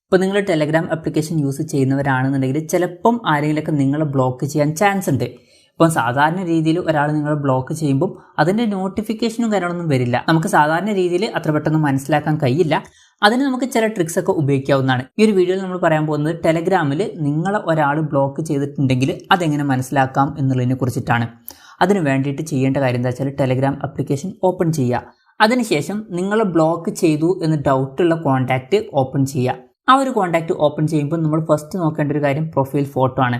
ഇപ്പോൾ നിങ്ങൾ Telegram application use ചെയ്യുന്നവരാണെന്നുണ്ടെങ്കിൽ ചിലപ്പം ആരെങ്കിലുമൊക്കെ നിങ്ങളെ ബ്ലോക്ക് ചെയ്യാൻ ചാൻസ് ഉണ്ട്. ഇപ്പം സാധാരണ രീതിയിൽ ഒരാൾ നിങ്ങൾ ബ്ലോക്ക് ചെയ്യുമ്പോൾ അതിൻ്റെ നോട്ടിഫിക്കേഷനും കാര്യങ്ങളൊന്നും വരില്ല. നമുക്ക് സാധാരണ രീതിയിൽ അത്ര പെട്ടെന്ന് മനസ്സിലാക്കാൻ കഴിയില്ല. അതിന് നമുക്ക് ചില ട്രിക്സ് ഒക്കെ ഉപയോഗിക്കാവുന്നതാണ്. ഈ ഒരു വീഡിയോയിൽ നമ്മൾ പറയാൻ പോകുന്നത് ടെലഗ്രാമിൽ നിങ്ങളെ ഒരാൾ ബ്ലോക്ക് ചെയ്തിട്ടുണ്ടെങ്കിൽ അതെങ്ങനെ മനസ്സിലാക്കാം എന്നുള്ളതിനെ കുറിച്ചിട്ടാണ്. അതിന് വേണ്ടിയിട്ട് ചെയ്യേണ്ട കാര്യം എന്താ വെച്ചാൽ ടെലഗ്രാം ആപ്ലിക്കേഷൻ ഓപ്പൺ ചെയ്യുക. അതിനുശേഷം നിങ്ങൾ ബ്ലോക്ക് ചെയ്തു എന്ന് ഡൗട്ടുള്ള കോൺടാക്റ്റ് ഓപ്പൺ ചെയ്യുക. ആ ഒരു കോൺടാക്റ്റ് ഓപ്പൺ ചെയ്യുമ്പോൾ നമ്മൾ ഫസ്റ്റ് നോക്കേണ്ട ഒരു കാര്യം പ്രൊഫൈൽ ഫോട്ടോ ആണ്.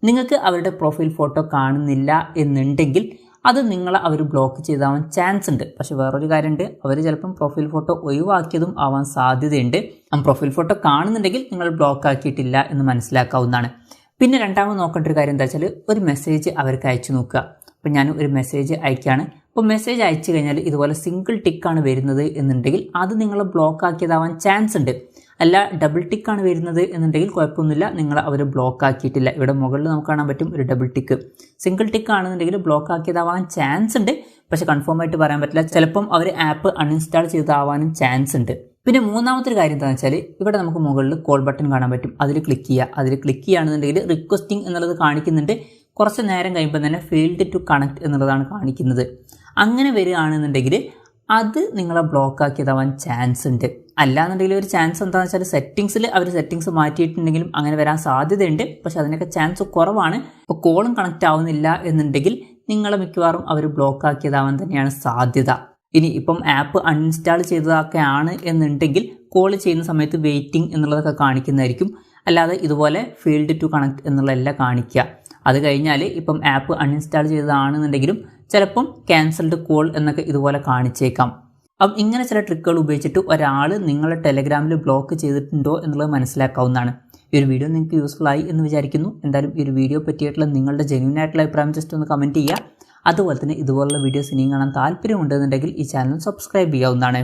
നിങ്ങൾക്ക് അവരുടെ പ്രൊഫൈൽ ഫോട്ടോ കാണുന്നില്ല എന്നുണ്ടെങ്കിൽ അത് നിങ്ങളെ അവർ ബ്ലോക്ക് ചെയ്താവാൻ ചാൻസ് ഉണ്ട്. പക്ഷെ വേറൊരു കാര്യമുണ്ട്, അവർ ചിലപ്പം പ്രൊഫൈൽ ഫോട്ടോ ഒഴിവാക്കിയതും ആവാൻ സാധ്യതയുണ്ട്. പ്രൊഫൈൽ ഫോട്ടോ കാണുന്നുണ്ടെങ്കിൽ നിങ്ങൾ ബ്ലോക്ക് ആക്കിയിട്ടില്ല എന്ന് മനസ്സിലാക്കാവുന്നതാണ്. പിന്നെ രണ്ടാമത് നോക്കേണ്ട ഒരു കാര്യം എന്താ വെച്ചാൽ ഒരു മെസ്സേജ് അവർക്ക് അയച്ചു നോക്കുക. അപ്പോൾ ഞാൻ ഒരു മെസ്സേജ് അയക്കുകയാണ്. അപ്പോൾ മെസ്സേജ് അയച്ചു കഴിഞ്ഞാൽ ഇതുപോലെ സിംഗിൾ ടിക്കാണ് വരുന്നത് എന്നുണ്ടെങ്കിൽ അത് നിങ്ങളെ ബ്ലോക്ക് ആക്കിയതാവാൻ ചാൻസ് ഉണ്ട്. അല്ല ഡബിൾ ടിക്കാണ് വരുന്നത് എന്നുണ്ടെങ്കിൽ കുഴപ്പമൊന്നുമില്ല, നിങ്ങൾ അവർ ബ്ലോക്ക് ആക്കിയിട്ടില്ല. ഇവിടെ മുകളിൽ നമുക്ക് കാണാൻ പറ്റും ഒരു ഡബിൾ ടിക്ക്. സിംഗിൾ ടിക്ക് ആണെന്നുണ്ടെങ്കിൽ ബ്ലോക്ക് ആക്കിയതാവാൻ ചാൻസ് ഉണ്ട്, പക്ഷെ കൺഫേം ആയിട്ട് പറയാൻ പറ്റില്ല. ചിലപ്പം അവർ ആപ്പ് അൺഇൻസ്റ്റാൾ ചെയ്താവാനും ചാൻസ് ഉണ്ട്. പിന്നെ മൂന്നാമത്തെ ഒരു കാര്യം എന്താണെന്ന് വെച്ചാൽ ഇവിടെ നമുക്ക് മുകളിൽ കോൾ ബട്ടൺ കാണാൻ പറ്റും. അതിൽ ക്ലിക്ക് ചെയ്യുക. അതിൽ ക്ലിക്ക് ചെയ്യുകയാണെന്നുണ്ടെങ്കിൽ റിക്വസ്റ്റിംഗ് എന്നുള്ളത് കാണിക്കുന്നുണ്ട്. കുറച്ച് നേരം കഴിയുമ്പോൾ തന്നെ ഫെയിൽഡ് ടു കണക്ട് എന്നുള്ളതാണ് കാണിക്കുന്നത്. അങ്ങനെ വരികയാണെന്നുണ്ടെങ്കിൽ അത് നിങ്ങളെ ബ്ലോക്ക് ആക്കിയതാവാൻ ചാൻസ് ഉണ്ട്. അല്ലാന്നുണ്ടെങ്കിൽ ഒരു ചാൻസ് എന്താണെന്ന് വെച്ചാൽ സെറ്റിങ്സിൽ അവർ സെറ്റിങ്സ് മാറ്റിയിട്ടുണ്ടെങ്കിലും അങ്ങനെ വരാൻ സാധ്യതയുണ്ട്, പക്ഷെ അതിനൊക്കെ ചാൻസ് കുറവാണ്. ഇപ്പോൾ കോളും കണക്റ്റ് ആവുന്നില്ല എന്നുണ്ടെങ്കിൽ നിങ്ങളെ മിക്കവാറും അവർ ബ്ലോക്ക് ആക്കിയതാവാൻ തന്നെയാണ് സാധ്യത. ഇനി ഇപ്പം ആപ്പ് അൺഇൻസ്റ്റാൾ ചെയ്തതൊക്കെയാണ് എന്നുണ്ടെങ്കിൽ കോൾ ചെയ്യുന്ന സമയത്ത് വെയിറ്റിംഗ് എന്നുള്ളതൊക്കെ കാണിക്കുന്നതായിരിക്കും. അല്ലാതെ ഇതുപോലെ ഫീൽഡ് ടു കണക്ട് എന്നുള്ളതല്ല കാണിക്കുക. അത് കഴിഞ്ഞാൽ ഇപ്പം ആപ്പ് അൺഇൻസ്റ്റാൾ ചെയ്തതാണെന്നുണ്ടെങ്കിലും ചിലപ്പം ക്യാൻസൽഡ് കോൾ എന്നൊക്കെ ഇതുപോലെ കാണിച്ചേക്കാം. അപ്പം ഇങ്ങനെ ചില ട്രിക്കുകൾ ഉപയോഗിച്ചിട്ട് ഒരാൾ നിങ്ങളെ ടെലഗ്രാമിൽ ബ്ലോക്ക് ചെയ്തിട്ടുണ്ടോ എന്നുള്ളത് മനസ്സിലാക്കാവുന്നതാണ്. ഈ ഒരു വീഡിയോ നിങ്ങൾക്ക് യൂസ്ഫുൾ ആയി എന്ന് വിചാരിക്കുന്നു. എന്തായാലും ഈ ഒരു വീഡിയോ പറ്റിയിട്ടുള്ള നിങ്ങളുടെ ജെന്യൂൻ ആയിട്ടുള്ള അഭിപ്രായം ജസ്റ്റ് ഒന്ന് കമൻറ്റ് ചെയ്യുക. അതുപോലെ തന്നെ ഇതുപോലുള്ള വീഡിയോസ് ഇനിയും കാണാൻ താല്പര്യമുണ്ടെന്നുണ്ടെങ്കിൽ ഈ ചാനൽ സബ്സ്ക്രൈബ് ചെയ്യാവുന്നതാണ്.